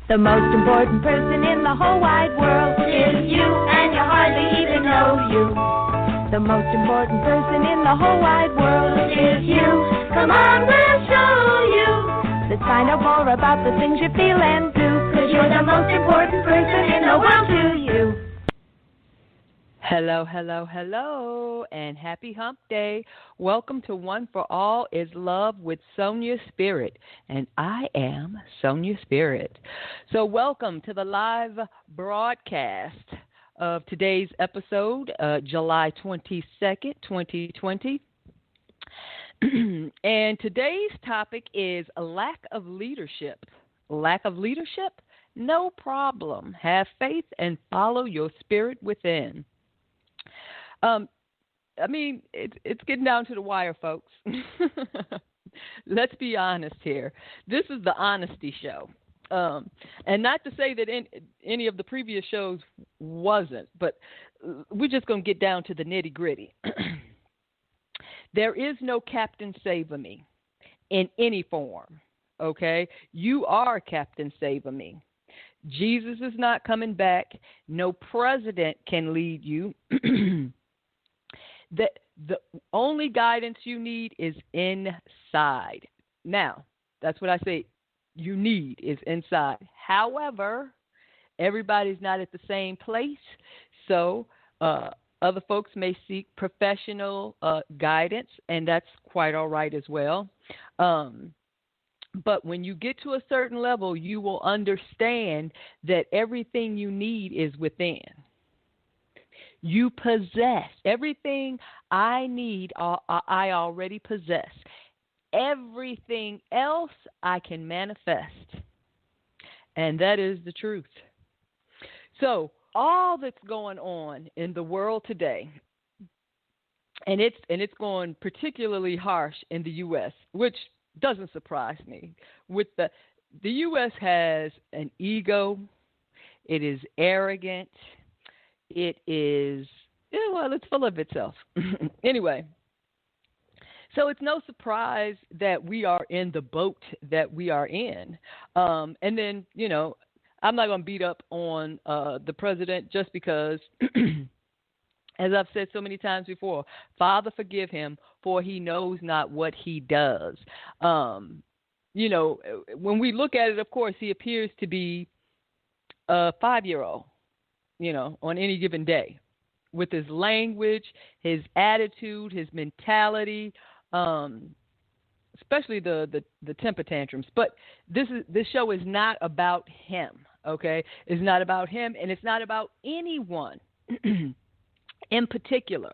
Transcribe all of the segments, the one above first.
The most important person in the whole wide world is you, and you hardly even know you. The most important person in the whole wide world is you. Come on, we'll show you. Let's find out more about the things you feel and do, 'cause you're the most important person in the world to you. Hello, hello, hello, and happy hump day. Welcome to One for All is Love with Sonia Spirit, and I am Sonia Spirit. So welcome to the live broadcast of today's episode, July 22nd, 2020. And today's topic is a lack of leadership. Lack of leadership? No problem. Have faith and follow your spirit within. It's getting down to the wire, folks. Let's be honest here. This is the honesty show. And not to say that any of the previous shows wasn't, but we're just going to get down to the nitty gritty. There is no Captain Save-A-Me in any form, okay? You are Captain Save-A-Me. Jesus is not coming back. No president can lead you. The only guidance you need is inside. Now, that's what I say you need is inside. However, everybody's not at the same place, so other folks may seek professional guidance, and that's quite all right as well. But when you get to a certain level, you will understand that everything you need is within. You possess everything I need. I already possess. Everything else I can manifest, and that is the truth. So all that's going on in the world today, and it's going particularly harsh in the U.S., which doesn't surprise me. With the U.S. has an ego. It is arrogant. It is, it's full of itself. Anyway, so it's no surprise that we are in the boat that we are in. And then, I'm not going to beat up on the president just because, as I've said so many times before, Father, forgive him, for he knows not what he does. When we look at it, of course, he appears to be a 5-year-old. On any given day, with his language, his attitude, his mentality, especially the temper tantrums. But this show is not about him, okay? It's not about him, and it's not about anyone in particular.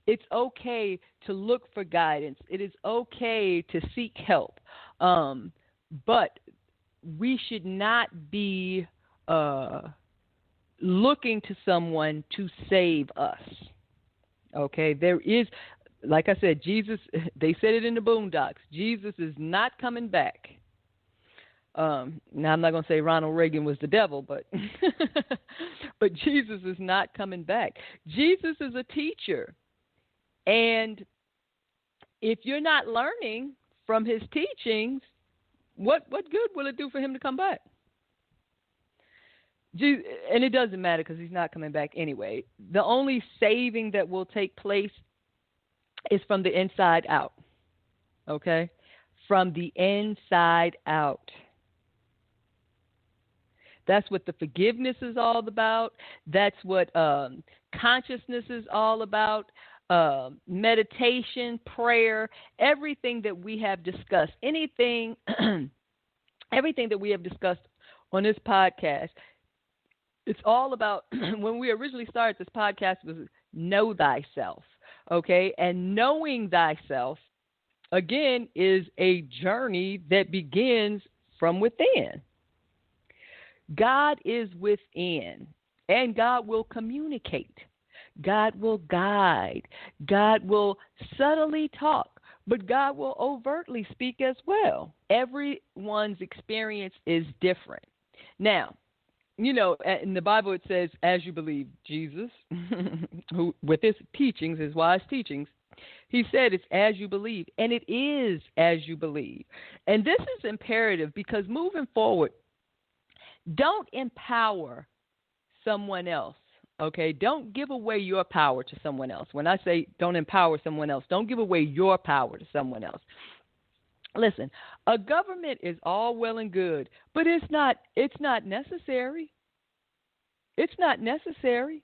It's okay to look for guidance. It is okay to seek help, but we should not be looking to someone to save us. Okay, there is, like I said, Jesus, they said it in the Boondocks, Jesus is not coming back. Now, I'm not going to say Ronald Reagan was the devil, but but Jesus is not coming back. Jesus is a teacher. And if you're not learning from his teachings, what good will it do for him to come back? And it doesn't matter because he's not coming back anyway. The only saving that will take place is from the inside out. Okay? From the inside out. That's what the forgiveness is all about. That's what consciousness is all about. Meditation, prayer, everything that we have discussed, everything that we have discussed on this podcast, it's all about, when we originally started this podcast, was know thyself, okay? And knowing thyself, again, is a journey that begins from within. God is within, and God will communicate. God will guide. God will subtly talk, but God will overtly speak as well. Everyone's experience is different. Now, in the Bible it says, as you believe, Jesus, who with his teachings, his wise teachings, he said it's as you believe, and it is as you believe. And this is imperative because moving forward, Don't empower someone else, okay? Don't give away your power to someone else. When I say don't empower someone else, don't give away your power to someone else. Listen, a government is all well and good, but it's not necessary. It's not necessary.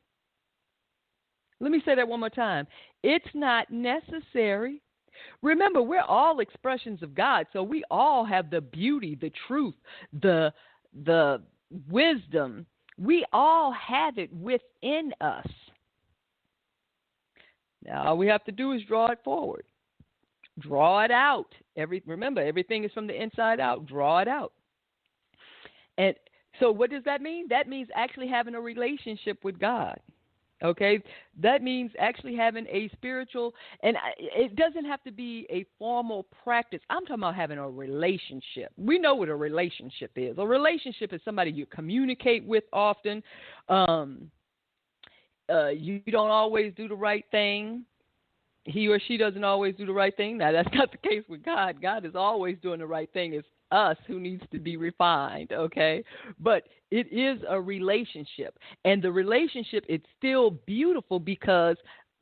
Let me say that one more time. It's not necessary. Remember, we're all expressions of God, so we all have the beauty, the truth, the wisdom. We all have it within us. Now, all we have to do is draw it forward. Draw it out. Remember, everything is from the inside out. Draw it out. And so what does that mean? That means actually having a relationship with God. Okay? That means actually having a spiritual, and it doesn't have to be a formal practice. I'm talking about having a relationship. We know what a relationship is. A relationship is somebody you communicate with often. You don't always do the right thing. He or she doesn't always do the right thing. Now, that's not the case with God. God is always doing the right thing. It's us who needs to be refined, okay? But it is a relationship. And the relationship, it's still beautiful because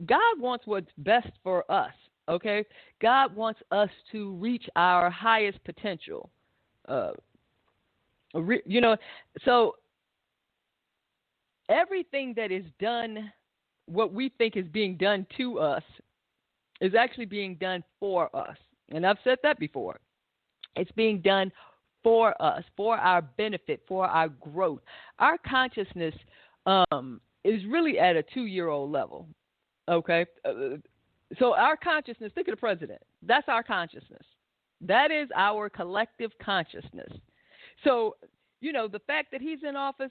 God wants what's best for us, okay? God wants us to reach our highest potential. So everything that is done, what we think is being done to us, is actually being done for us. And I've said that before. It's being done for us, for our benefit, for our growth. Our consciousness is really at a 2-year-old level, okay? So our consciousness, think of the president. That's our consciousness. That is our collective consciousness. So, the fact that he's in office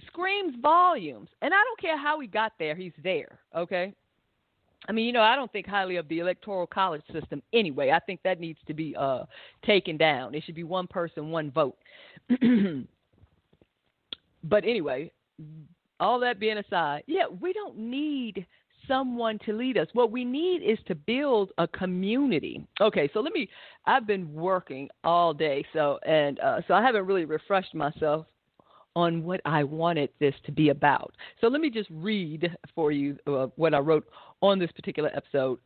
screams volumes. And I don't care how he got there, he's there, okay? I mean, I don't think highly of the electoral college system anyway. I think that needs to be taken down. It should be one person, one vote. But anyway, all that being aside, we don't need someone to lead us. What we need is to build a community. Okay, so I've been working all day, so I haven't really refreshed myself on what I wanted this to be about. So let me just read for you what I wrote on this particular episode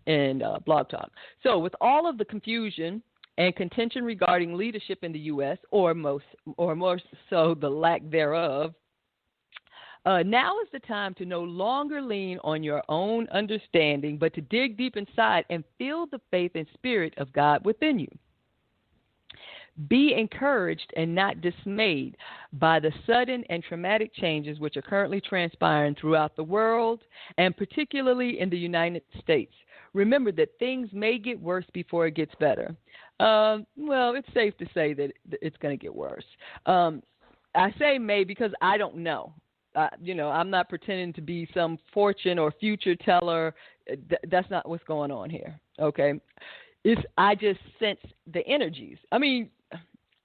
in Blog Talk. So with all of the confusion and contention regarding leadership in the U.S., or more so the lack thereof, now is the time to no longer lean on your own understanding, but to dig deep inside and feel the faith and spirit of God within you. Be encouraged and not dismayed by the sudden and traumatic changes which are currently transpiring throughout the world, and particularly in the United States. Remember that things may get worse before it gets better. Well, it's safe to say that it's going to get worse. I say may because I don't know. I'm not pretending to be some fortune or future teller. That's not what's going on here, okay? I just sense the energies. I mean,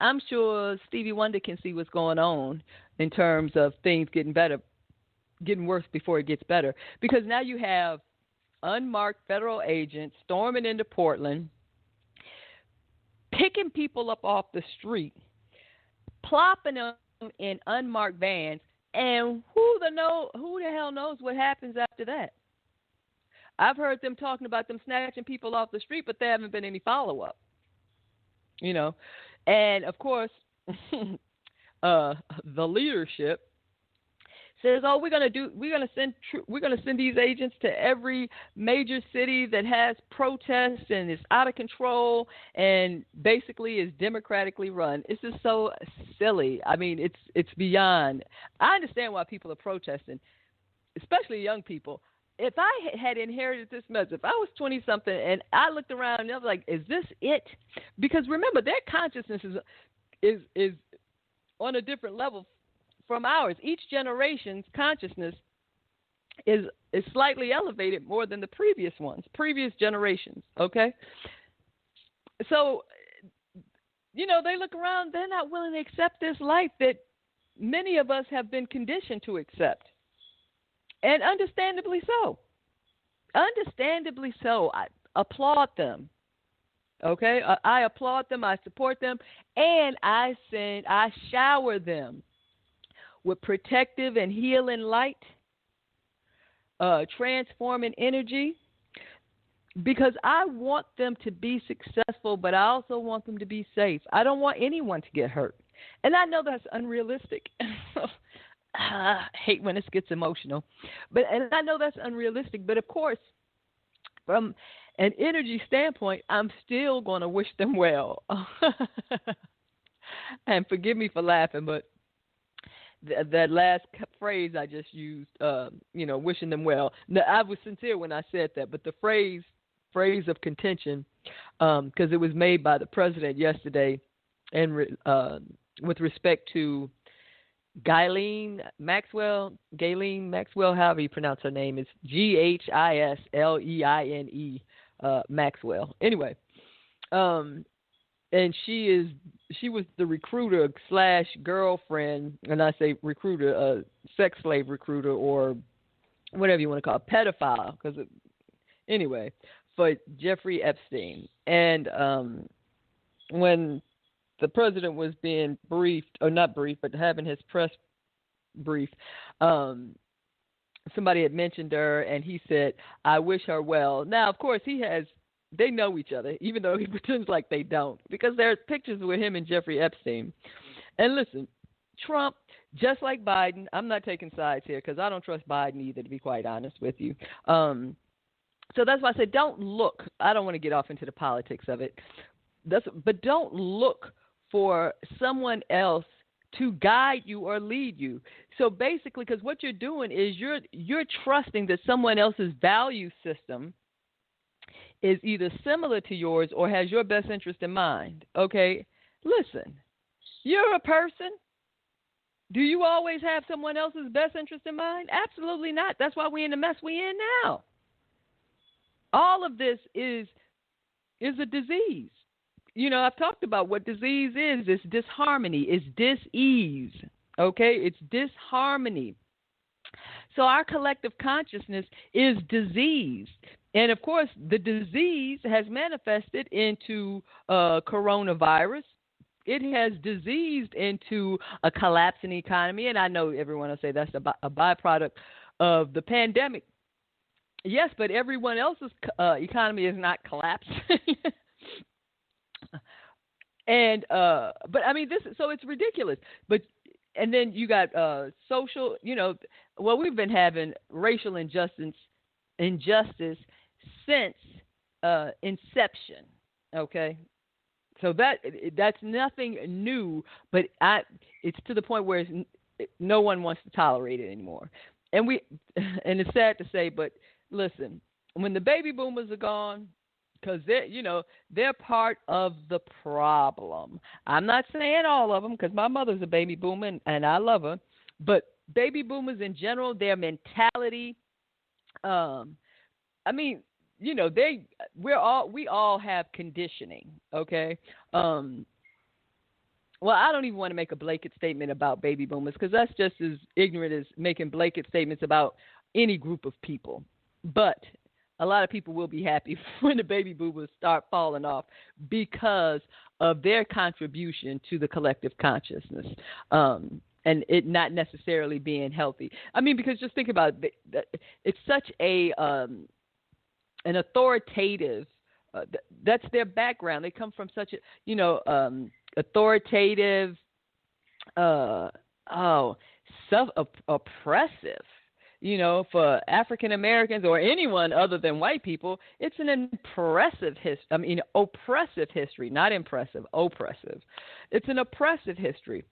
I'm sure Stevie Wonder can see what's going on in terms of things getting worse before it gets better. Because now you have unmarked federal agents storming into Portland, picking people up off the street, plopping them in unmarked vans, and who the hell knows what happens after that? I've heard them talking about them snatching people off the street, but there haven't been any follow-up. And of course, the leadership says, "Oh, we're going to send these agents to every major city that has protests and is out of control and basically is democratically run." It's just so silly. I mean, it's beyond. I understand why people are protesting, especially young people. If I had inherited this mess, if I was 20-something and I looked around and I was like, is this it? Because remember, their consciousness is on a different level from ours. Each generation's consciousness is slightly elevated more than the previous generations, okay? So, they look around, they're not willing to accept this life that many of us have been conditioned to accept. And understandably so. I applaud them. Okay, I applaud them, I support them, and I shower them with protective and healing light, transforming energy, because I want them to be successful, but I also want them to be safe. I don't want anyone to get hurt. And I know that's unrealistic. I hate when this gets emotional. And I know that's unrealistic, but of course, from an energy standpoint, I'm still going to wish them well. And forgive me for laughing, but that last phrase I just used, wishing them well. Now, I was sincere when I said that, but the phrase of contention, because it was made by the president yesterday, and with respect to Ghislaine Maxwell, however you pronounce her name, is Gisleine Maxwell. Anyway, and she was the recruiter / girlfriend, and I say recruiter, sex slave recruiter, or whatever you want to call it, pedophile, anyway, for Jeffrey Epstein. And when the president was being briefed, or not briefed, but having his press brief, somebody had mentioned her, and he said, "I wish her well." Now, of course, they know each other, even though he pretends like they don't, because there's pictures with him and Jeffrey Epstein. And listen, Trump, just like Biden, I'm not taking sides here because I don't trust Biden either, to be quite honest with you. So that's why I said don't look. I don't want to get off into the politics of it. But don't look for someone else to guide you or lead you. So basically, because what you're doing is you're trusting that someone else's value system is either similar to yours or has your best interest in mind. Okay? Listen, you're a person. Do you always have someone else's best interest in mind? Absolutely not. That's why we're in the mess we're in now. All of this is a disease. You know, I've talked about what disease is. It's disharmony. It's dis-ease. Okay? It's disharmony. So our collective consciousness is diseased. And, of course, the disease has manifested into coronavirus. It has diseased into a collapsing economy. And I know everyone will say that's a byproduct of the pandemic. Yes, but everyone else's economy is not collapsing. And but I mean so it's ridiculous. And then you got social, we've been having racial injustice since inception. Okay, so that's nothing new, but it's to the point where no one wants to tolerate it anymore. And it's sad to say, but listen, when the baby boomers are gone, because they're part of the problem. I'm not saying all of them, because my mother's a baby boomer and I love her, but baby boomers in general, their mentality. We all have conditioning. Okay. Well, I don't even want to make a blanket statement about baby boomers, because that's just as ignorant as making blanket statements about any group of people. But a lot of people will be happy when the baby boomers start falling off because of their contribution to the collective consciousness, and it not necessarily being healthy. I mean, because just think about it, it's such an authoritative. That's their background. They come from such a authoritative, oppressive. For African Americans or anyone other than white people, it's an oppressive history, not impressive, oppressive. It's an oppressive history.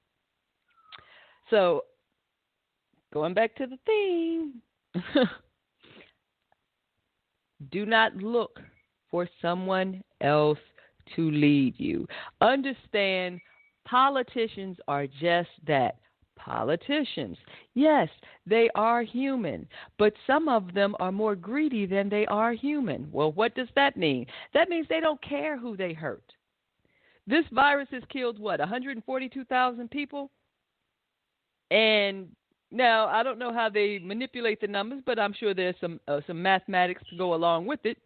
So, going back to the theme, do not look for someone else to lead you. Understand, politicians are just that. Politicians. Yes, they are human, but some of them are more greedy than they are human. Well, what does that mean? That means they don't care who they hurt. This virus has killed, 142,000 people? And now, I don't know how they manipulate the numbers, but I'm sure there's some mathematics to go along with it.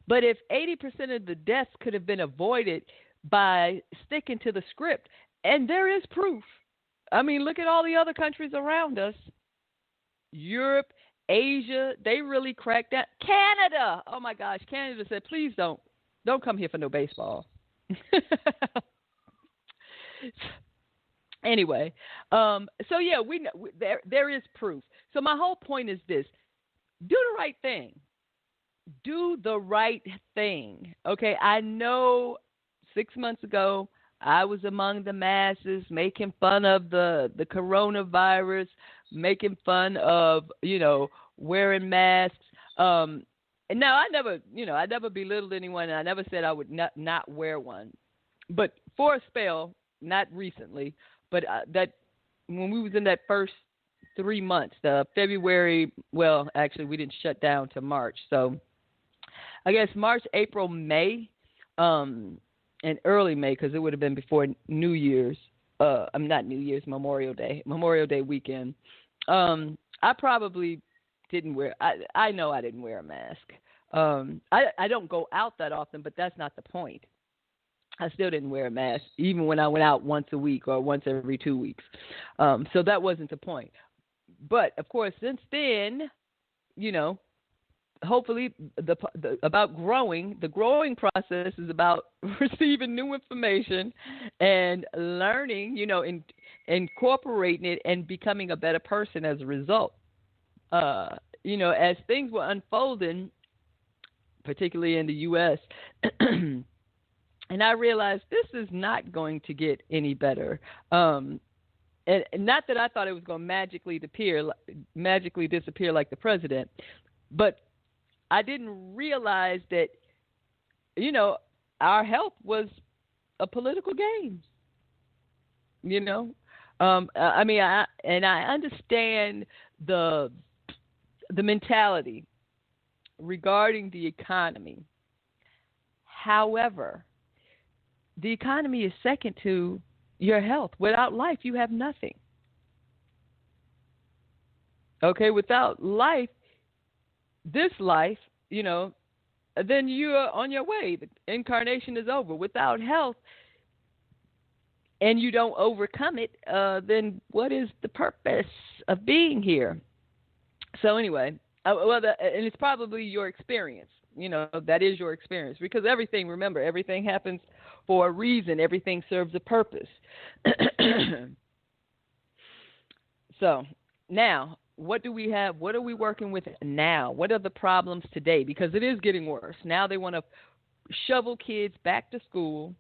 But if 80% of the deaths could have been avoided by sticking to the script, and there is proof. I mean, look at all the other countries around us. Europe, Asia, they really cracked down. Canada, oh my gosh, Canada said, please don't come here for no baseball. Anyway, so yeah, there is proof. So my whole point is this: do the right thing. Do the right thing. Okay, I know 6 months ago I was among the masses making fun of the coronavirus, making fun of, wearing masks. And now I never belittled anyone, and I never said I would not wear one. But for a spell, not recently, but that when we was in that first 3 months, February, well, actually we didn't shut down till March. So I guess March, April, May, and early May, because it would have been before New Year's. Not New Year's, Memorial Day weekend. I probably didn't wear. I know I didn't wear a mask. I don't go out that often, but that's not the point. I still didn't wear a mask, even when I went out once a week or once every 2 weeks. So that wasn't the point. But of course, since then, hopefully about growing. The growing process is about receiving new information and learning, incorporating it and becoming a better person as a result. As things were unfolding, particularly in the U.S., and I realized this is not going to get any better. And not that I thought it was going to magically disappear like the president, but I didn't realize that, our health was a political game. I understand the mentality regarding the economy. However, the economy is second to your health. Without life, you have nothing. Okay, without life, this life, then you are on your way. The incarnation is over. Without health, and you don't overcome it, then what is the purpose of being here? So anyway, and it's probably your experience. That is your experience, because everything happens for a reason. Everything serves a purpose. So now, what do we have? What are we working with now? What are the problems today? Because it is getting worse. Now they want to shovel kids back to school,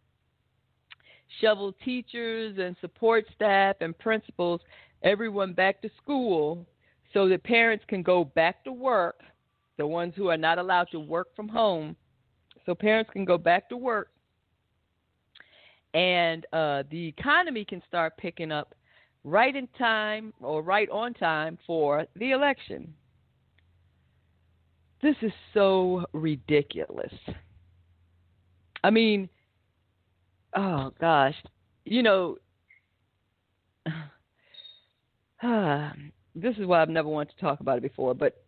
shovel teachers and support staff and principals, everyone back to school, so that parents can go back to work, the ones who are not allowed to work from home, so parents can go back to work, and the economy can start picking up right in time or right on time for the election. This is so ridiculous. I mean, oh gosh, this is why I've never wanted to talk about it before, but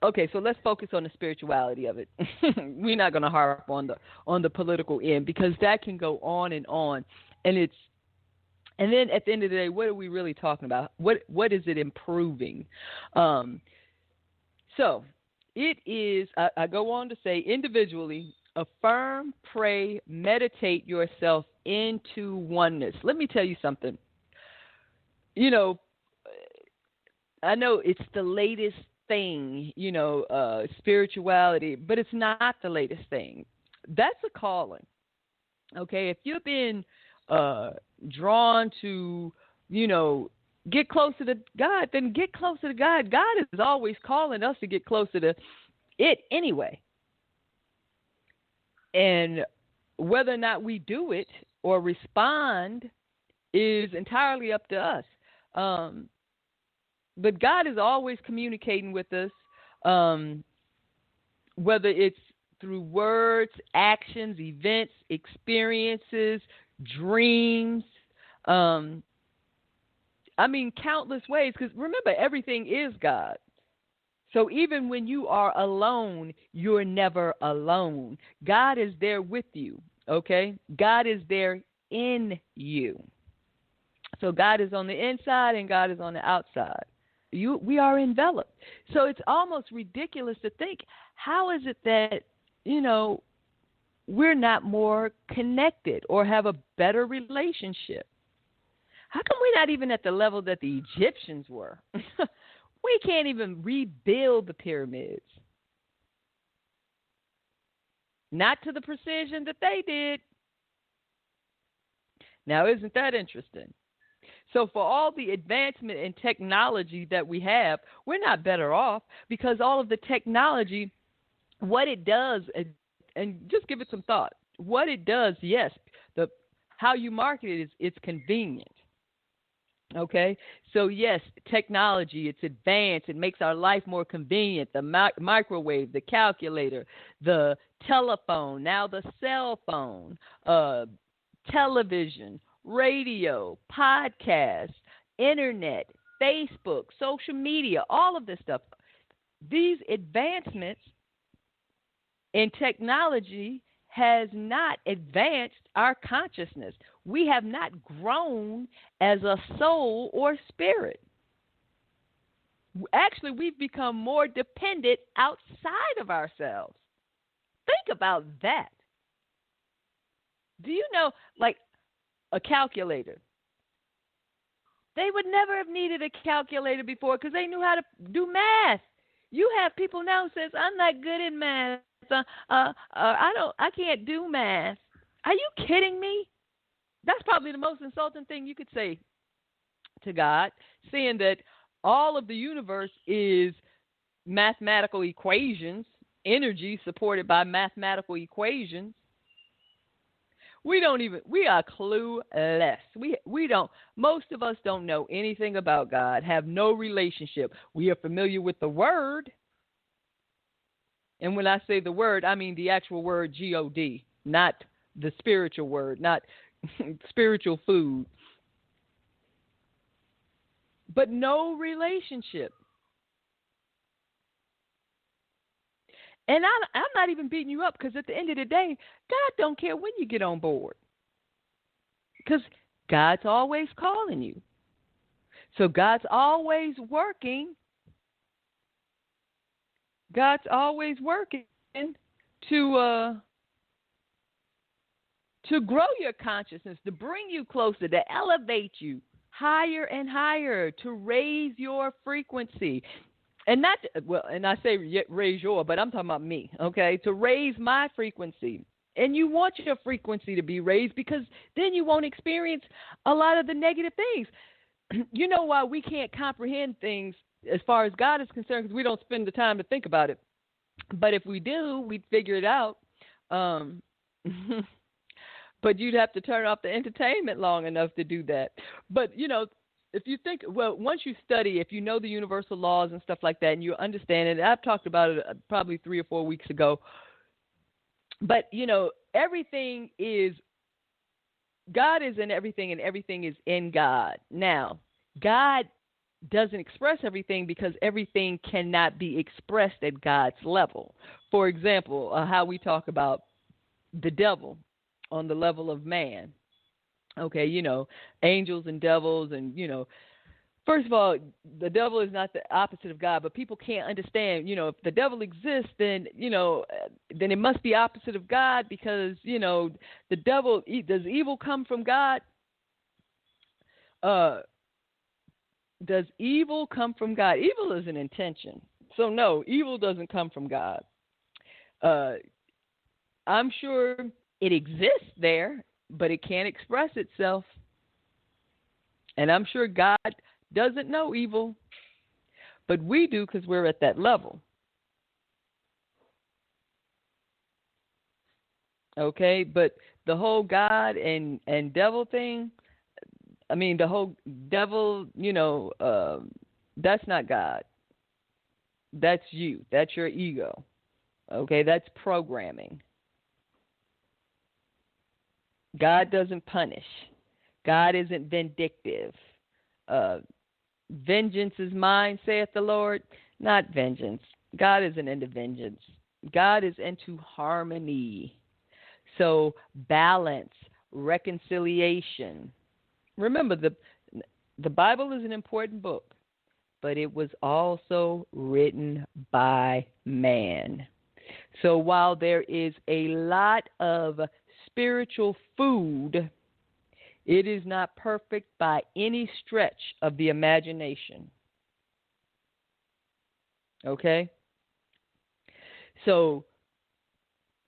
okay, so let's focus on the spirituality of it. We're not going to harp on the political end, because that can go on, and then at the end of the day, what are we really talking about? What is it improving? So it is. I go on to say, individually, affirm, pray, meditate yourself into oneness. Let me tell you something. I know it's the latest thing, spirituality, but it's not the latest thing. That's a calling. Okay, if you've been drawn to, get closer to God, then get closer to God. God is always calling us to get closer to it anyway. And whether or not we do it or respond is entirely up to us. But God is always communicating with us, whether it's through words, actions, events, experiences, dreams, countless ways. Because remember, everything is God. So even when you are alone, you're never alone. God is there with you, okay? God is there in you. So God is on the inside and God is on the outside. We are enveloped. So it's almost ridiculous to think, how is it that, we're not more connected or have a better relationship? How come we're not even at the level that the Egyptians were? We can't even rebuild the pyramids. Not to the precision that they did. Now, isn't that interesting? So for all the advancement in technology that we have, we're not better off, because all of the technology, what it does, and just give it some thought, what it does, yes, how you market it is it's convenient. Okay, so yes, technology, it's advanced. It makes our life more convenient. The microwave, the calculator, the telephone, now the cell phone, television, radio, podcasts, internet, Facebook, social media, all of this stuff. These advancements in technology has not advanced our consciousness. We have not grown as a soul or spirit. Actually, we've become more dependent outside of ourselves. Think about that. Do you know, like a calculator? They would never have needed a calculator before because they knew how to do math. You have people now who says, I'm not good at math. I can't do math. Are you kidding me? That's probably the most insulting thing you could say to God, seeing that all of the universe is mathematical equations, energy supported by mathematical equations. We are clueless. Most of us don't know anything about God, have no relationship. We are familiar with the word. And when I say the word, I mean the actual word God, not the spiritual word, not spiritual food. But no relationship. And I'm not even beating you up, because at the end of the day, God don't care when you get on board. Because God's always calling you. So God's always working. God's always working to grow your consciousness, to bring you closer, to elevate you higher and higher, to raise your frequency. And I say raise your, but I'm talking about me, okay? To raise my frequency. And you want your frequency to be raised, because then you won't experience a lot of the negative things. You know why we can't comprehend things as far as God is concerned? Because we don't spend the time to think about it. But if we do, we'd figure it out. But you'd have to turn off the entertainment long enough to do that. But, if you think, once you study, if you know the universal laws and stuff like that, and you understand it, I've talked about it probably 3 or 4 weeks ago. But, everything is, God is in everything, and everything is in God. Now, God doesn't express everything because everything cannot be expressed at God's level. For example, how we talk about the devil on the level of man. Okay, angels and devils, and, first of all, the devil is not the opposite of God, but people can't understand, if the devil exists, then, then it must be opposite of God, because, the devil, does evil come from God? Does evil come from God? Evil is an intention. So no, evil doesn't come from God. I'm sure it exists there, but it can't express itself. And I'm sure God doesn't know evil, but we do, because we're at that level. Okay, but the whole God and devil thing, the whole devil, that's not God. That's you. That's your ego. Okay, that's programming. God doesn't punish. God isn't vindictive. Vengeance is mine, saith the Lord. Not vengeance. God isn't into vengeance. God is into harmony. So balance, reconciliation. Remember, the Bible is an important book, but it was also written by man. So while there is a lot of spiritual food, it is not perfect by any stretch of the imagination. Okay? So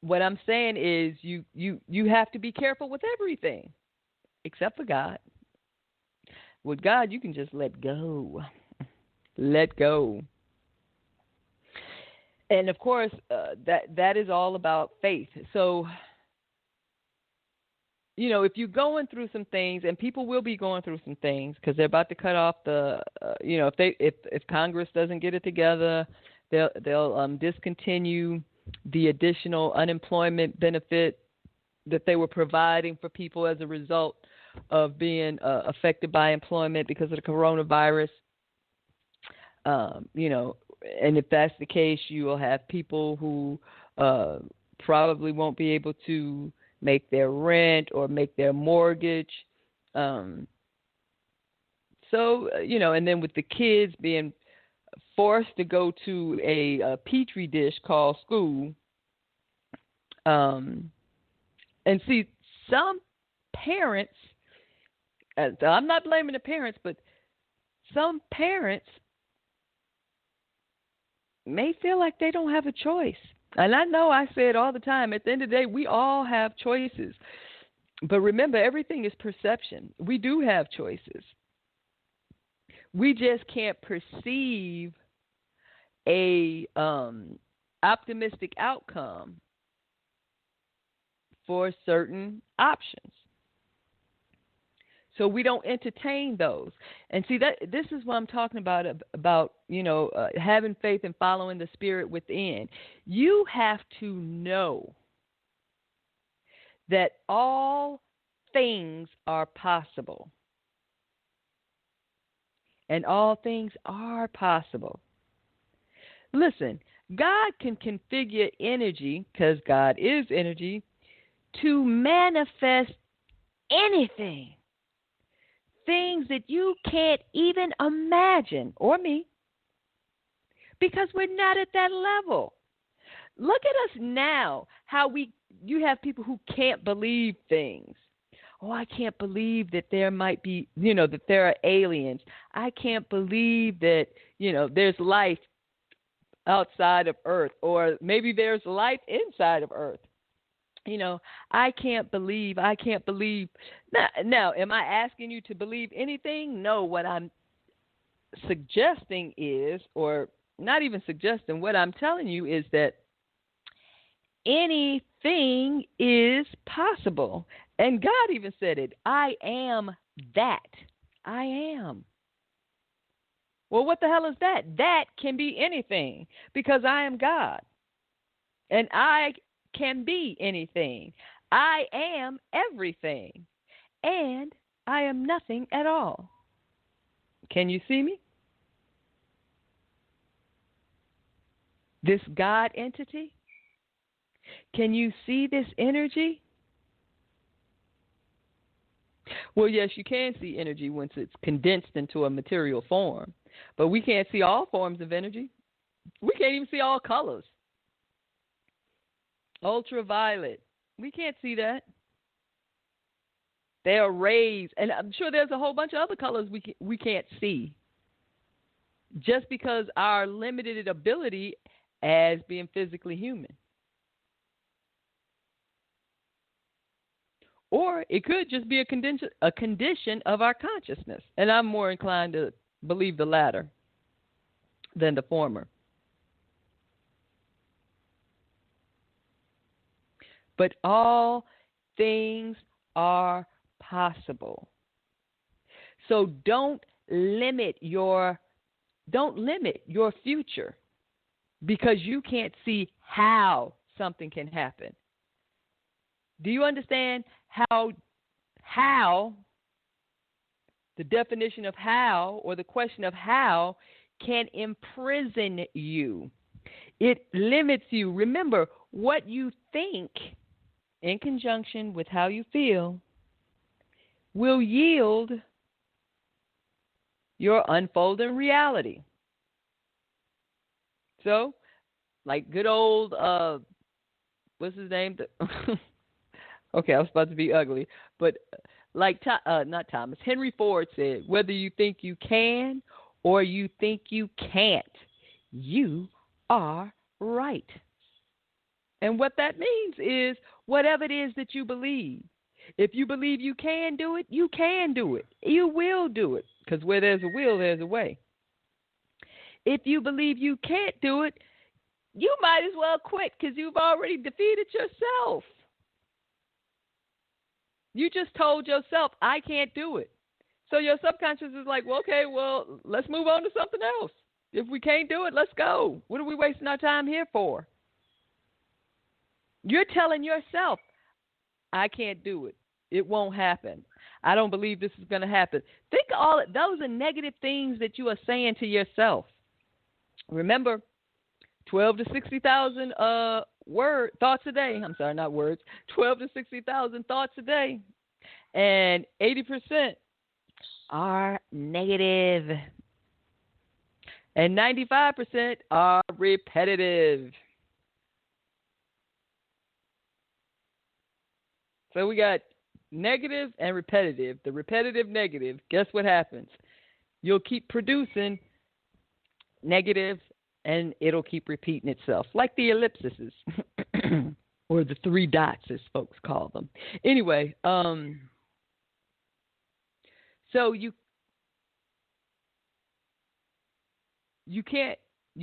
what I'm saying is you have to be careful with everything except for God. With God, you can just let go. Let go. And of course, that is all about faith. So, if you're going through some things, and people will be going through some things because they're about to cut off the, if Congress doesn't get it together, they'll discontinue the additional unemployment benefit that they were providing for people as a result of being affected by employment because of the coronavirus. And if that's the case, you will have people who probably won't be able to make their rent or make their mortgage. And then with the kids being forced to go to a petri dish called school, and see, some parents, I'm not blaming the parents, but some parents may feel like they don't have a choice. And I know I say it all the time. At the end of the day, we all have choices. But remember, everything is perception. We do have choices. We just can't perceive a optimistic outcome for certain options. So we don't entertain those. And see, this is what I'm talking about having faith and following the spirit within. You have to know that all things are possible. And all things are possible. Listen, God can configure energy, because God is energy, to manifest anything. Things that you can't even imagine, or me, because we're not at that level. Look at us now, how you have people who can't believe things. Oh, I can't believe that there might be, that there are aliens. I can't believe that, there's life outside of Earth, or maybe there's life inside of Earth. I can't believe. Now, am I asking you to believe anything? No, what I'm suggesting is, or not even suggesting, what I'm telling you is that anything is possible. And God even said it. I am that. I am. Well, what the hell is that? That can be anything, because I am God. And I can be anything. I am everything. And I am nothing at all. Can you see me? This God entity? Can you see this energy? Well, yes, you can see energy once it's condensed into a material form. But we can't see all forms of energy. We can't even see all colors. Ultraviolet. We can't see that. They are rays. And I'm sure there's a whole bunch of other colors we can't see. Just because our limited ability as being physically human. Or it could just be a condition of our consciousness. And I'm more inclined to believe the latter than the former. But all things are possible. So don't limit your future because you can't see how something can happen. Do you understand how the definition of how, or the question of how, can imprison you. It limits you. Remember, what you think in conjunction with how you feel will yield your unfolding reality. So, like good old, what's his name? Okay, I was about to be ugly. But like, not Thomas, Henry Ford said, whether you think you can or you think you can't, you are right. And what that means is whatever it is that you believe. If you believe you can do it, you can do it. You will do it. Because where there's a will, there's a way. If you believe you can't do it, you might as well quit because you've already defeated yourself. You just told yourself, I can't do it. So your subconscious is like, well, okay, well, let's move on to something else. If we can't do it, let's go. What are we wasting our time here for? You're telling yourself, I can't do it. It won't happen. I don't believe this is going to happen. Think all those are negative things that you are saying to yourself. Remember, 12 to 60,000 thoughts a day. I'm sorry, not words. 12 to 60,000 thoughts a day. And 80% are negative. And 95% are repetitive. So we got negative and repetitive. The repetitive negative, guess what happens? You'll keep producing negative and it'll keep repeating itself, like the ellipses or the three dots, as folks call them. Anyway, so you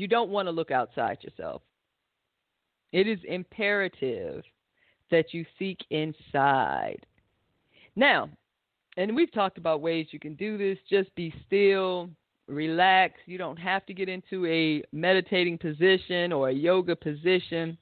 don't want to look outside yourself. It is imperative that you seek inside. Now, and we've talked about ways you can do this. Just be still, relax. You don't have to get into a meditating position or a yoga position.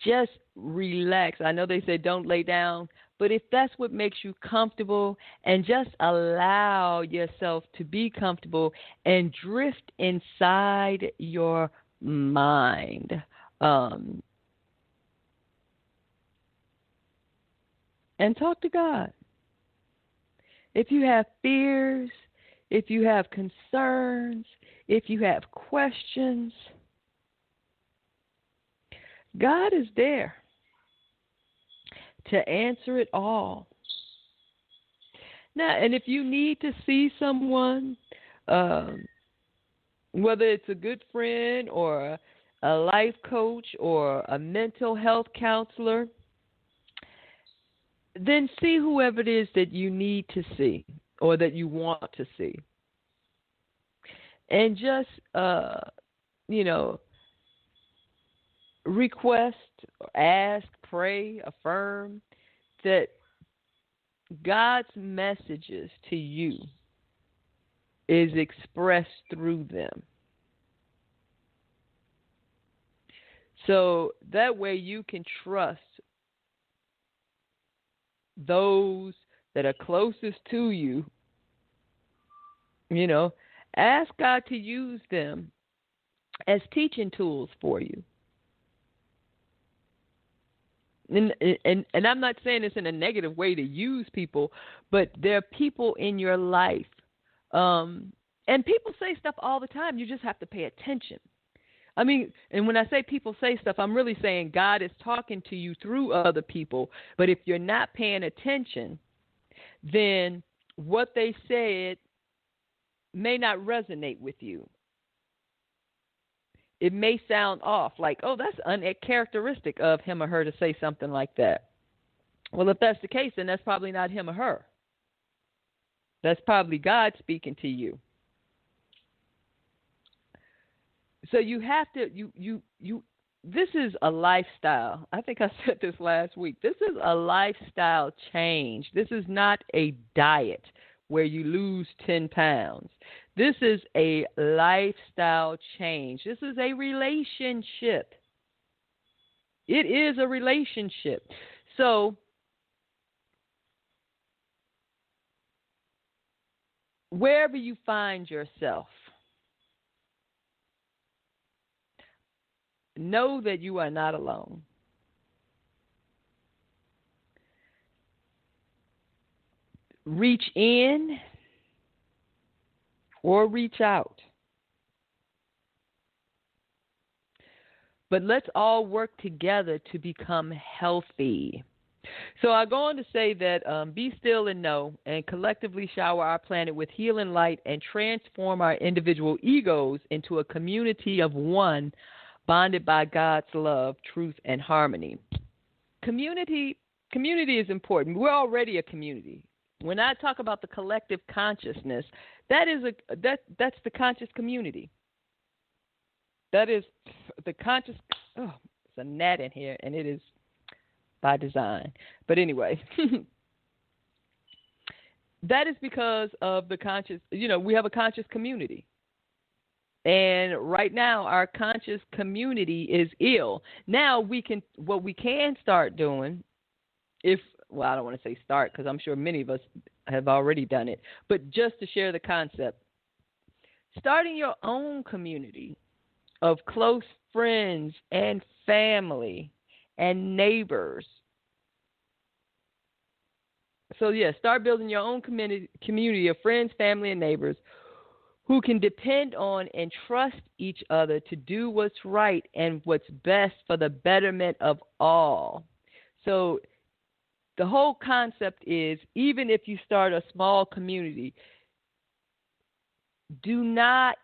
Just relax. I know they say don't lay down, but if that's what makes you comfortable, and just allow yourself to be comfortable and drift inside your mind. And talk to God. If you have fears, if you have concerns, if you have questions, God is there to answer it all. Now, and if you need to see someone, whether it's a good friend or a life coach or a mental health counselor, then see whoever it is that you need to see or that you want to see. And just, request, ask, pray, affirm that God's messages to you is expressed through them. So that way you can trust those that are closest to you. Ask God to use them as teaching tools for you. And I'm not saying this in a negative way to use people, but there are people in your life. And people say stuff all the time. You just have to pay attention. I mean, and when I say people say stuff, I'm really saying God is talking to you through other people. But if you're not paying attention, then what they said may not resonate with you. It may sound off, like, oh, that's uncharacteristic of him or her to say something like that. Well, if that's the case, then that's probably not him or her. That's probably God speaking to you. So you have to, this is a lifestyle. I think I said this last week. This is a lifestyle change. This is not a diet where you lose 10 pounds. This is a lifestyle change. This is a relationship. It is a relationship. So wherever you find yourself, know that you are not alone. Reach in or reach out. But let's all work together to become healthy. So I go on to say that be still and know, and collectively shower our planet with healing light and transform our individual egos into a community of one, bonded by God's love, truth, and harmony. Community is important. We're already a community. When I talk about the collective consciousness, that's the conscious community. That is the conscious. Oh, there's a gnat in here, and it is by design. But anyway, that is because of the conscious. We have a conscious community. And right now, our conscious community is ill. Now what we can start doing, I don't want to say start because I'm sure many of us have already done it, but just to share the concept, starting your own community of close friends and family and neighbors. So, start building your own community of friends, family, and neighbors who can depend on and trust each other to do what's right and what's best for the betterment of all. So the whole concept is, even if you start a small community, do not,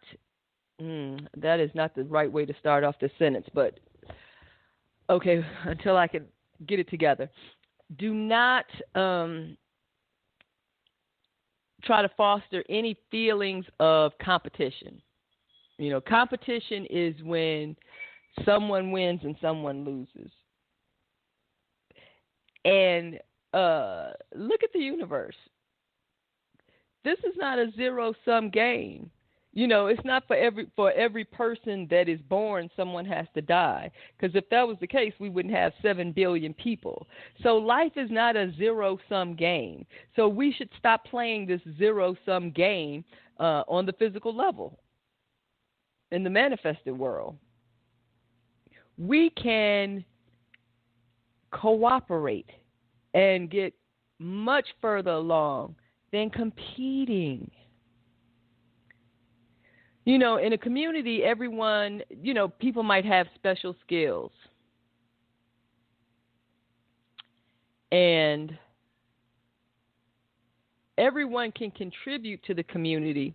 that is not the right way to start off the sentence, but okay, until I can get it together. Do not try to foster any feelings of competition. Competition is when someone wins and someone loses. And look at the universe. This is not a zero-sum game. It's not for every person that is born, someone has to die. Because if that was the case, we wouldn't have 7 billion people. So life is not a zero-sum game. So we should stop playing this zero-sum game on the physical level, in the manifested world. We can cooperate and get much further along than competing. In a community, everyone, people might have special skills. And everyone can contribute to the community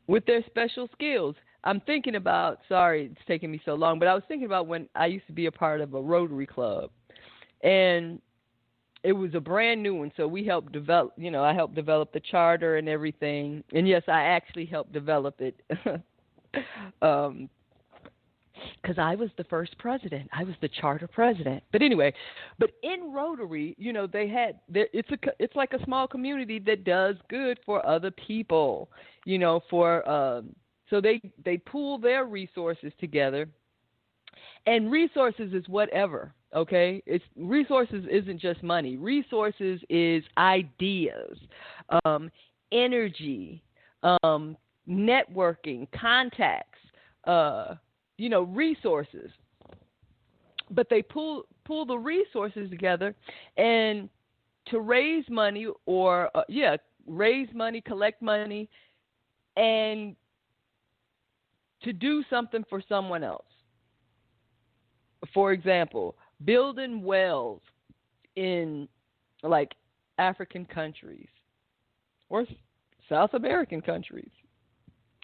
with their special skills. I'm thinking about, sorry it's taking me so long, but I was thinking about when I used to be a part of a Rotary Club. And it was a brand new one, so we helped develop, I helped develop the charter and everything. And yes, I actually helped develop it because I was the first president. I was the charter president. But anyway, in Rotary, it's like a small community that does good for other people, so they pool their resources together. And resources is whatever. Okay, resources isn't just money. Resources is ideas, energy, networking, contacts, resources. But they pool the resources together and to raise money raise money, collect money, and to do something for someone else. For example, building wells in like African countries or South American countries,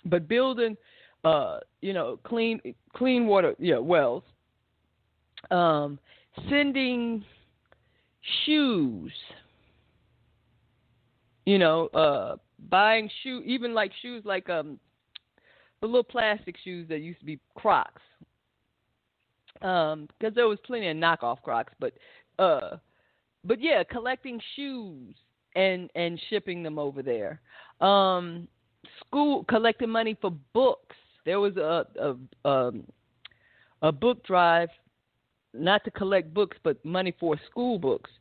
but building, clean water, wells, sending shoes, buying even like shoes, like the little plastic shoes that used to be Crocs. Because there was plenty of knockoff Crocs, but collecting shoes and shipping them over there. Collecting money for books. There was a book drive, not to collect books, but money for school books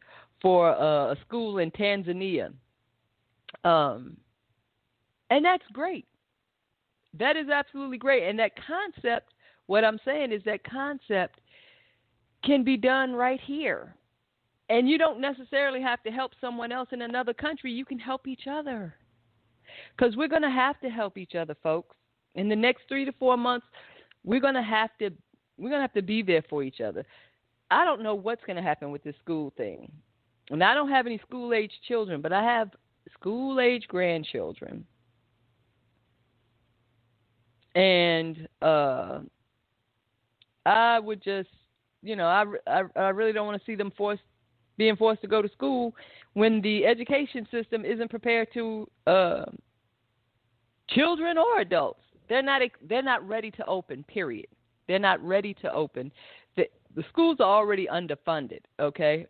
for a school in Tanzania. And that's great. That is absolutely great. And that concept, what I'm saying is that concept can be done right here. And you don't necessarily have to help someone else in another country. You can help each other. Because we're going to have to help each other, folks. In the next 3 to 4 months, we're going to have to be there for each other. I don't know what's going to happen with this school thing. And I don't have any school-age children, but I have school-age grandchildren. And I would just, I really don't want to see them being forced to go to school when the education system isn't prepared to children or adults. They're not ready to open, period. They're not ready to open. The schools are already underfunded, okay?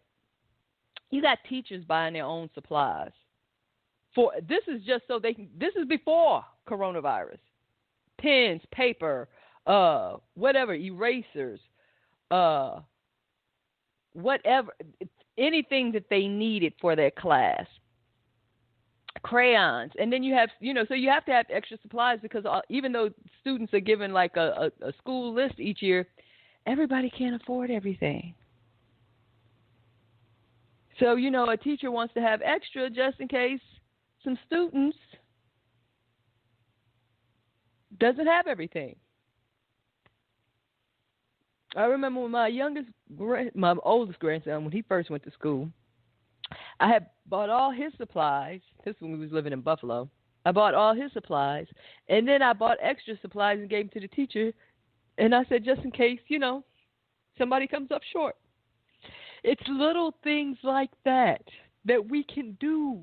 You got teachers buying their own supplies. This is before coronavirus. Pens, paper, whatever, erasers, whatever, anything that they needed for their class. Crayons, and then you have, so you have to have extra supplies because even though students are given like a school list each year, everybody can't afford everything. So, a teacher wants to have extra just in case some students doesn't have everything. I remember when my oldest grandson, when he first went to school, I had bought all his supplies. This is when we was living in Buffalo. I bought all his supplies, and then I bought extra supplies and gave them to the teacher. And I said, just in case, somebody comes up short. It's little things like that we can do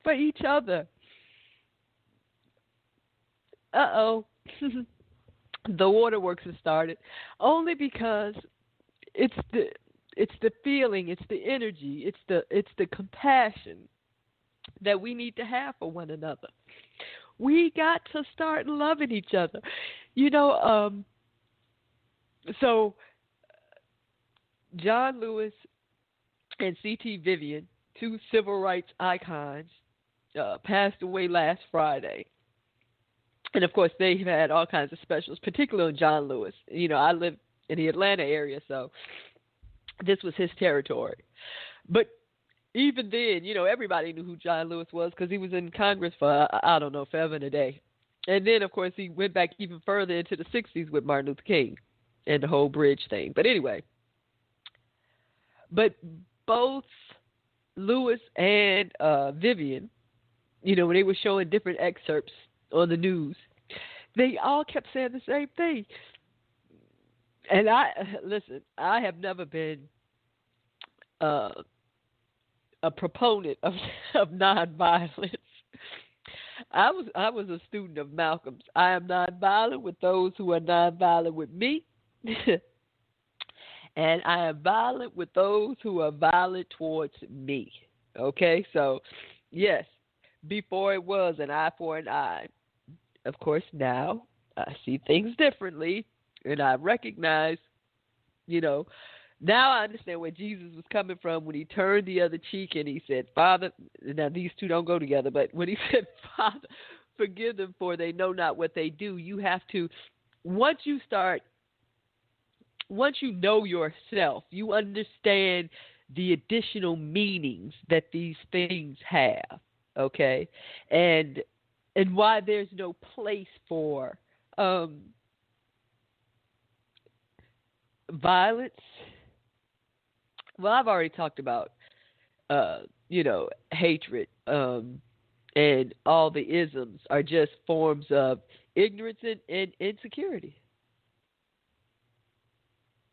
for each other. Uh-oh. The waterworks have started. Only because it's the feeling, it's the energy, it's the compassion that we need to have for one another. We got to start loving each other. So John Lewis and C.T. Vivian, two civil rights icons, passed away last Friday. And, of course, they've had all kinds of specials, particularly on John Lewis. I live in the Atlanta area, so this was his territory. But even then, everybody knew who John Lewis was because he was in Congress for, I don't know, forever and a day. And then, of course, he went back even further into the 60s with Martin Luther King and the whole bridge thing. But anyway, but both Lewis and Vivian, when they were showing different excerpts on the news, they all kept saying the same thing. And I have never been a proponent of nonviolence. I was a student of Malcolm's. I am nonviolent with those who are nonviolent with me, and I am violent with those who are violent towards me. Okay, so yes, before it was an eye for an eye. Of course, now I see things differently, and I recognize, now I understand where Jesus was coming from when he turned the other cheek and he said, Father, now these two don't go together, but when he said, Father, forgive them for they know not what they do, you have to, once you know yourself, you understand the additional meanings that these things have, okay? And why there's no place for violence. Well, I've already talked about, hatred, and all the isms are just forms of ignorance and insecurity.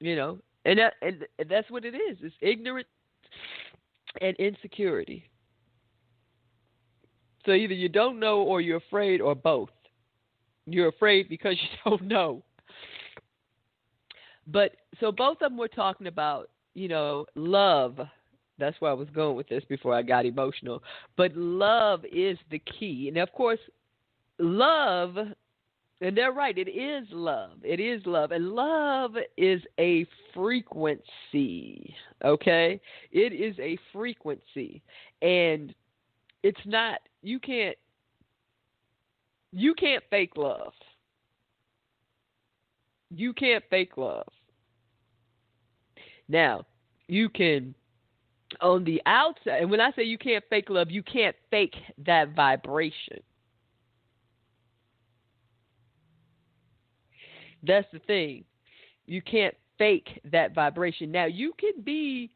And that's what it is. It's ignorance and insecurity. So either you don't know or you're afraid or both. You're afraid because you don't know. But so both of them were talking about, love. That's where I was going with this before I got emotional. But love is the key. And, of course, love, and they're right, it is love. It is love. And love is a frequency, okay? It is a frequency. And it's not, you can't You can't fake love. You can't fake love. Now, you can, on the outside, and when I say you can't fake love, you can't fake that vibration. That's the thing. You can't fake that vibration. Now, you can be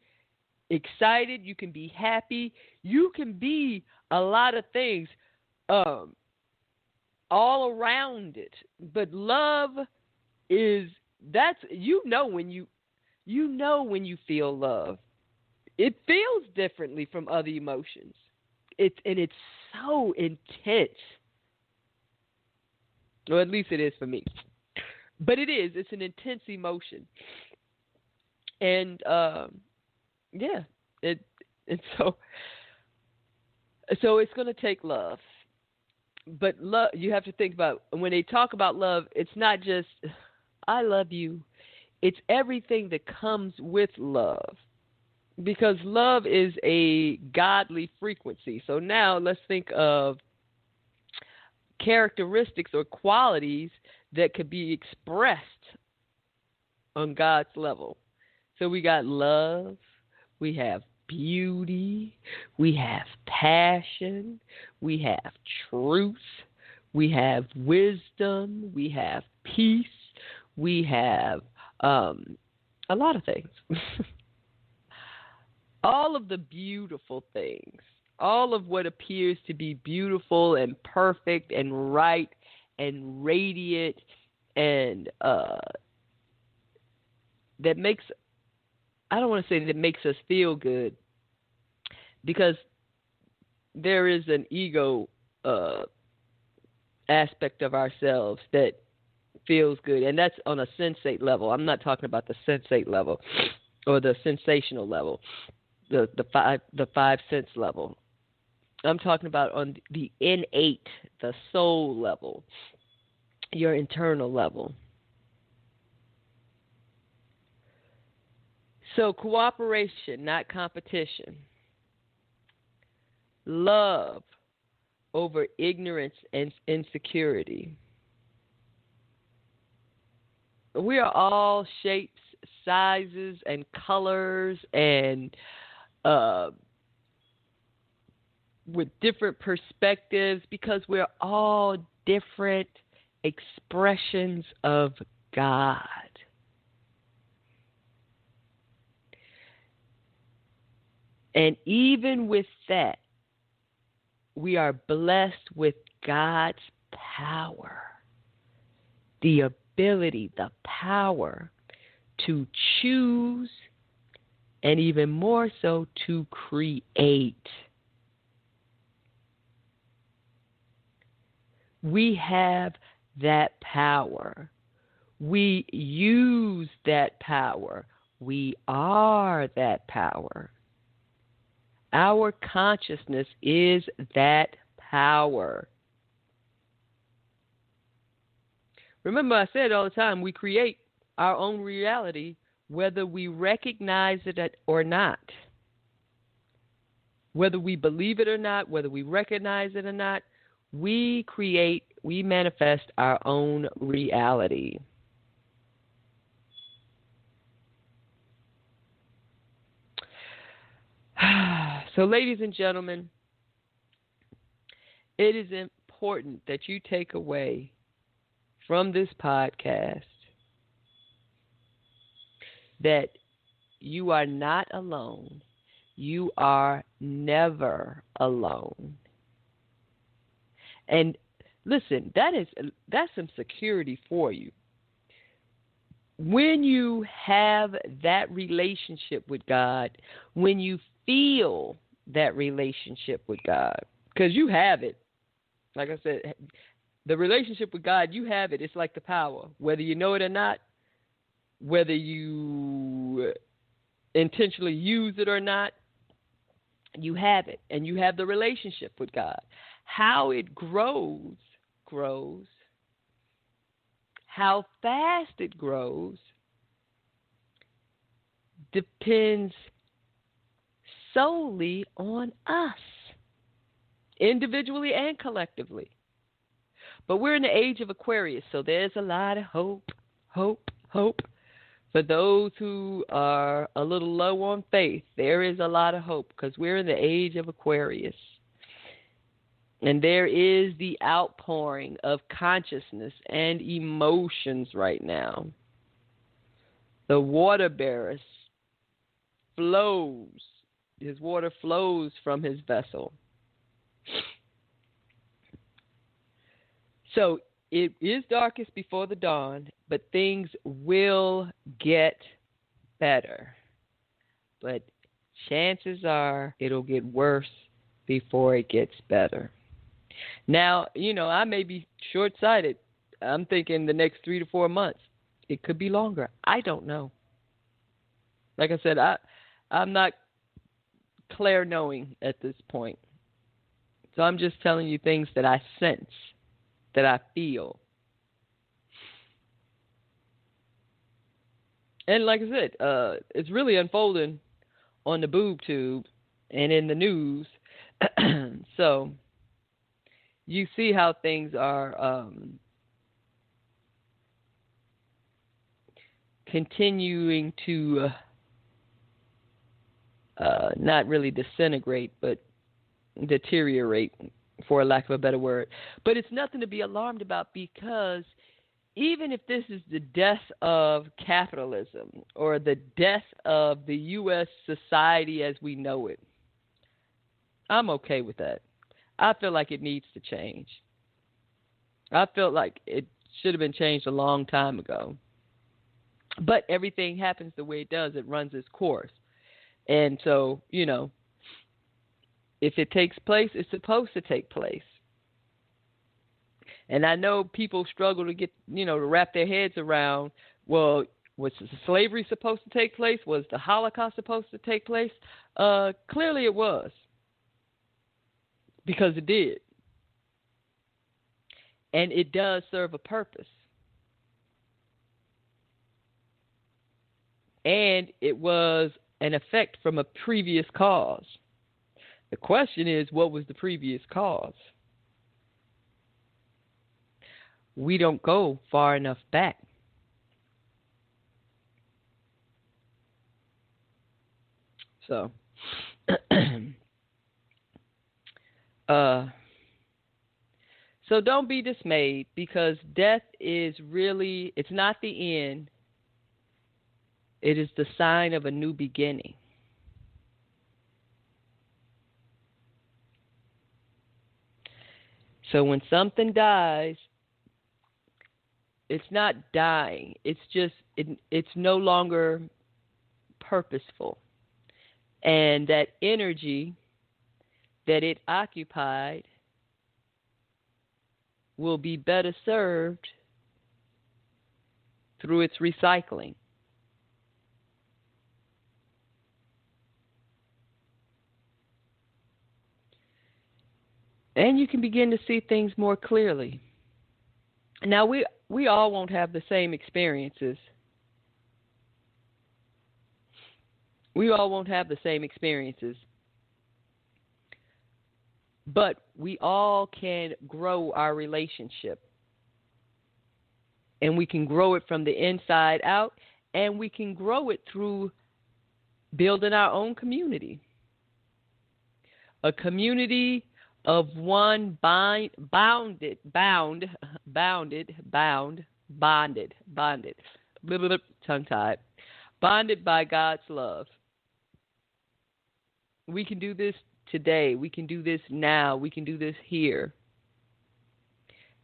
excited, you can be happy, you can be a lot of things all around it. But love is, that's, when you feel love. It feels differently from other emotions. It's so intense. Or at least it is for me. But it's an intense emotion. And so it's going to take love. But love, you have to think about, when they talk about love, it's not just I love you. It's everything that comes with love. Because love is a godly frequency. So now let's think of characteristics or qualities that could be expressed on God's level. So we got love, we have beauty, we have passion, we have truth, we have wisdom, we have peace, we have a lot of things. All of the beautiful things, all of what appears to be beautiful and perfect and right and radiant and that makes, I don't want to say that makes us feel good, because there is an ego aspect of ourselves that feels good, and that's on a sensate level. I'm not talking about the sensate level or the sensational level, the five sense level. I'm talking about on the innate, the soul level, your internal level. So cooperation, not competition. Love over ignorance and insecurity. We are all shapes, sizes, and colors, and with different perspectives, because we're all different expressions of God. And even with that, we are blessed with God's power, the ability, the power to choose, and even more so to create. We have that power. We use that power. We are that power. Our consciousness is that power. Remember, I said all the time, we create our own reality whether we recognize it or not. Whether we believe it or not, whether we recognize it or not, we manifest our own reality. So, ladies and gentlemen, it is important that you take away from this podcast that you are not alone. You are never alone. And listen, that's some security for you. When you have that relationship with God, when you feel that relationship with God, because you have it. Like I said, the relationship with God, you have it. It's like the power. Whether you know it or not, whether you intentionally use it or not, you have it. And you have the relationship with God. How it grows. How fast it grows depends solely on us, individually and collectively. But we're in the age of Aquarius, so there's a lot of hope. For those who are a little low on faith, there is a lot of hope because we're in the age of Aquarius. And there is the outpouring of consciousness and emotions right now. The water bearer flows. His water flows from his vessel. So it is darkest before the dawn, but things will get better. But chances are it'll get worse before it gets better. Now, I may be short-sighted. I'm thinking the next 3 to 4 months. It could be longer. I don't know. Like I said, I'm not clair-knowing at this point. So I'm just telling you things that I sense, that I feel. And like I said, it's really unfolding on the boob tube and in the news. So you see how things are continuing to not really disintegrate, but deteriorate, for lack of a better word. But it's nothing to be alarmed about, because even if this is the death of capitalism or the death of the U.S. society as we know it, I'm okay with that. I feel like it needs to change. I feel like it should have been changed a long time ago. But everything happens the way it does. It runs its course. And so, if it takes place, it's supposed to take place. And I know people struggle to get, to wrap their heads around, well, was slavery supposed to take place? Was the Holocaust supposed to take place? Clearly it was. Because it did. And it does serve a purpose. And it was an effect from a previous cause. The question is, what was the previous cause? We don't go far enough back. So, so don't be dismayed, because death is really, it's not the end. It is the sign of a new beginning. So when something dies, it's not dying. It's just, it's no longer purposeful. And that energy that it occupied will be better served through its recycling. And you can begin to see things more clearly. Now, we all won't have the same experiences. We all won't have the same experiences. But we all can grow our relationship. And we can grow it from the inside out. And we can grow it through building our own community. A community of one bonded, tongue-tied, bonded by God's love. We can do this today. We can do this now. We can do this here.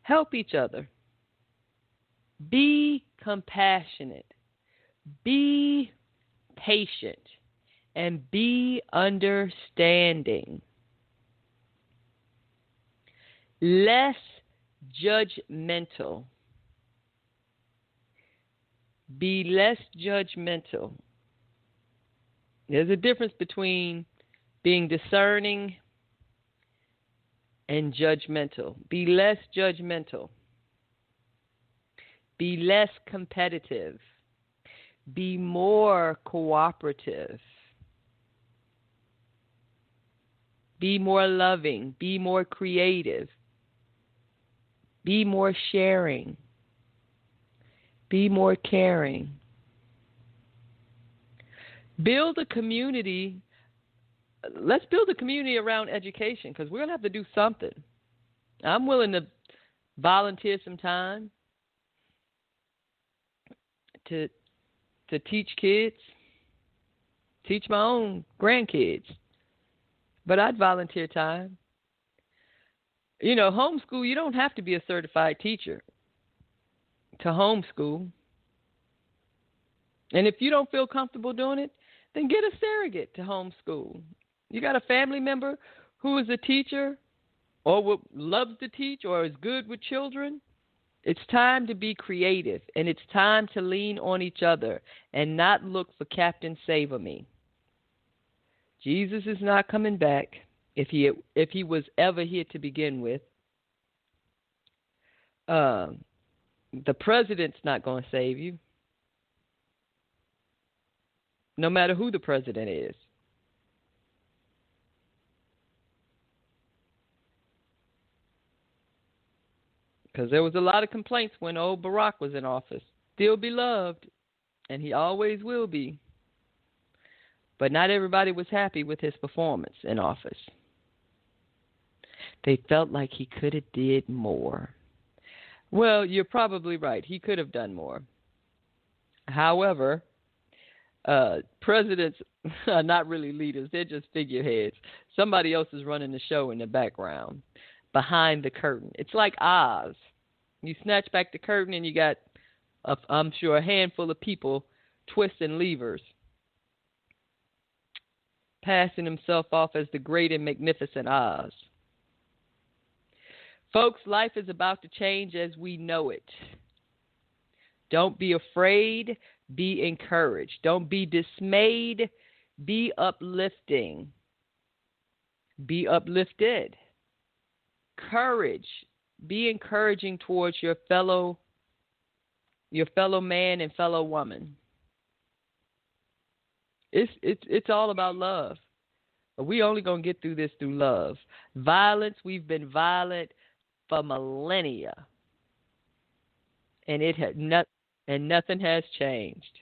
Help each other. Be compassionate. Be patient. And be understanding. Less judgmental. Be less judgmental. There's a difference between being discerning and judgmental. Be less judgmental. Be less competitive. Be more cooperative. Be more loving. Be more creative. Be more sharing. Be more caring. Build a community. Let's build a community around education, because we're going to have to do something. I'm willing to volunteer some time to teach kids, teach my own grandkids. But I'd volunteer time. You know, homeschool, you don't have to be a certified teacher to homeschool. And if you don't feel comfortable doing it, then get a surrogate to homeschool. You got a family member who is a teacher or loves to teach or is good with children. It's time to be creative, and it's time to lean on each other and not look for Captain Save-A-Me. Jesus is not coming back if he was ever here to begin with. The president's not going to save you, no matter who the president is. Because there was a lot of complaints when old Barack was in office. Still beloved, and he always will be. But not everybody was happy with his performance in office. They felt like he could have did more. Well, you're probably right. He could have done more. However, presidents are not really leaders. They're just figureheads. Somebody else is running the show in the background, behind the curtain. It's like Oz. You snatch back the curtain and you got, I'm sure, a handful of people twisting levers, passing himself off as the great and magnificent Oz. Folks, life is about to change as we know it. Don't be afraid. Be encouraged. Don't be dismayed. Be uplifting. Be uplifted. Courage. Be encouraging towards your fellow man and fellow woman. It's all about love. But we only gonna get through this through love. Violence, we've been violent for millennia, and nothing has changed.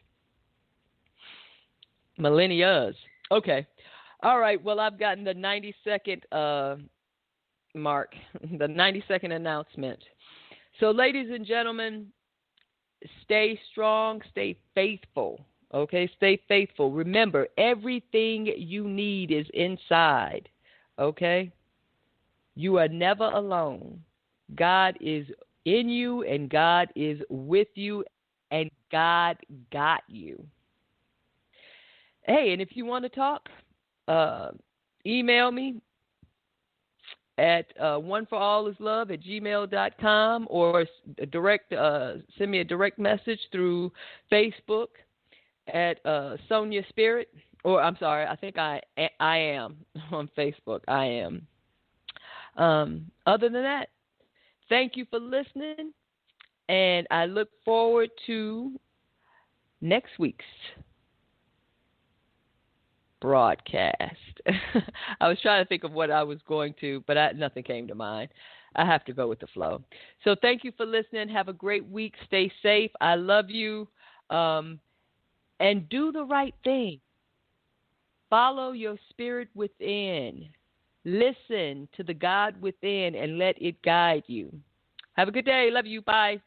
Millennias. Okay. All right. Well, I've gotten the 90-second mark, the 90-second announcement. So, ladies and gentlemen, stay strong, stay faithful. Okay, stay faithful. Remember, everything you need is inside. Okay? You are never alone. God is in you, and God is with you, and God got you. Hey, and if you want to talk, email me at oneforallislove@gmail.com, or send me a direct message through Facebook at Sonia Spirit, or I'm sorry, I think I am on Facebook. I am. Other than that, thank you for listening, and I look forward to next week's broadcast. I was trying to think of what I was going to, but nothing came to mind. I have to go with the flow. So thank you for listening. Have a great week. Stay safe. I love you. And do the right thing. Follow your spirit within. Listen to the God within and let it guide you. Have a good day. Love you. Bye.